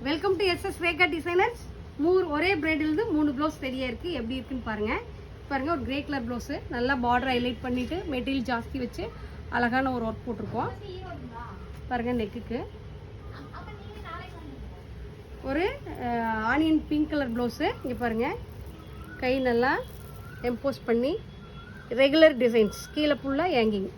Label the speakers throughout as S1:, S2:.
S1: Welcome to SS Rekha designers. ஒரே பிரைடிலிருந்து 3 blouse ரெடியாக இருக்குது. எப்படி இருக்குன்னு பாருங்கள். ஒரு கிரே கலர் ப்ளவுஸு நல்லா பார்டர் ஹைலைட் பண்ணிவிட்டு மெட்டீரியல் ஜாஸ்தி வச்சு அழகான ஒரு ஒர்க் போட்டிருக்கோம். பாருங்கள், நெக்குக்கு ஒரு ஆனியன் பிங்க் கலர் ப்ளவுஸு. இங்கே பாருங்கள், கை நல்லா எம்போஸ் பண்ணி ரெகுலர் டிசைன்ஸ், கீழே ஃபுல்லாக ஏங்கிங்.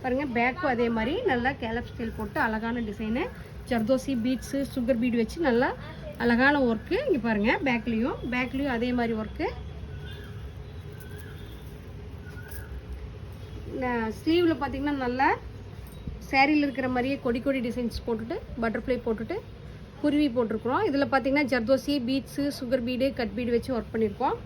S1: பாருங்கள், பேக்கும் அதே மாதிரி நல்லா கேலப் ஸ்டைல் போட்டு அழகான டிசைனு, ஜர்தோசி பீட்ஸு, சுகர் பீடு வச்சு நல்லா அழகான ஒர்க்கு. இங்கே பாருங்கள், பேக்லேயும் அதே மாதிரி ஒர்க்கு. ஸ்லீவில் பார்த்தீங்கன்னா நல்லா சேரீயில் இருக்கிற மாதிரியே கொடி டிசைன்ஸ் போட்டுட்டு பட்டர்ஃப்ளை போட்டுட்டு குருவி போட்டிருக்கிறோம். இதில் பார்த்தீங்கன்னா ஜர்தோசி beads, sugar bead, cut bead வச்சு ஒர்க் பண்ணியிருக்கோம்.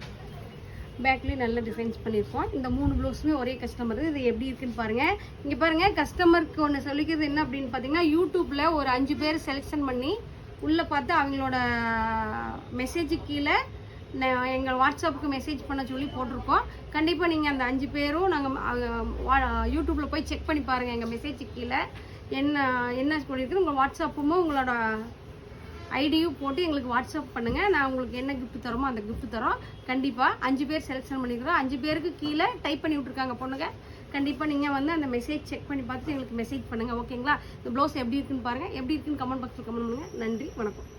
S1: பேக்லேயும் நல்ல டிசைன்ஸ் பண்ணியிருக்கோம். இந்த 3 ப்ளவுஸுமே ஒரே கஸ்டமர். இது எப்படி இருக்குன்னு பாருங்கள். இங்கே பாருங்கள், கஸ்டமருக்கு ஒன்று சொல்லிக்கிறது என்ன அப்படின்னு பார்த்தீங்கன்னா, யூடியூப்பில் ஒரு 5 பேர் செலெக்ஷன் பண்ணி உள்ளே பார்த்து அவங்களோட மெசேஜுக்கு கீழே எங்கள் வாட்ஸ்அப்புக்கு மெசேஜ் பண்ண சொல்லி போட்டிருக்கோம். கண்டிப்பாக நீங்கள் அந்த 5 பேரும் நாங்கள் யூடியூப்பில் போய் செக் பண்ணி பாருங்கள். எங்கள் மெசேஜுக்கு கீழே என்ன சொல்லியிருக்கு உங்கள் வாட்ஸ்அப்பும் உங்களோட ஐடியும் போட்டு எங்களுக்கு வாட்ஸ்அப் பண்ணுங்கள். நான் உங்களுக்கு என்ன கிஃப்ட் தரோமோ அந்த கிஃப்ட் தரோம். கண்டிப்பாக 5 பேர் செலெக்ஷன் பண்ணிக்கிறோம். 5 பேருக்கு கீழே டைப் பண்ணி விட்ருக்காங்க பொண்ணுங்க. கண்டிப்பாக நீங்கள் வந்து அந்த மெசேஜ் செக் பண்ணி பார்த்துட்டு எங்களுக்கு மெசேஜ் பண்ணுங்கள். ஓகேங்களா? இந்த ப்ளவுஸ் எப்படி இருக்குன்னு பாருங்கள். எப்படி இருக்குன்னு கமெண்ட் பாக்ஸில் கமெண்ட் பண்ணுங்கள். நன்றி, வணக்கம்.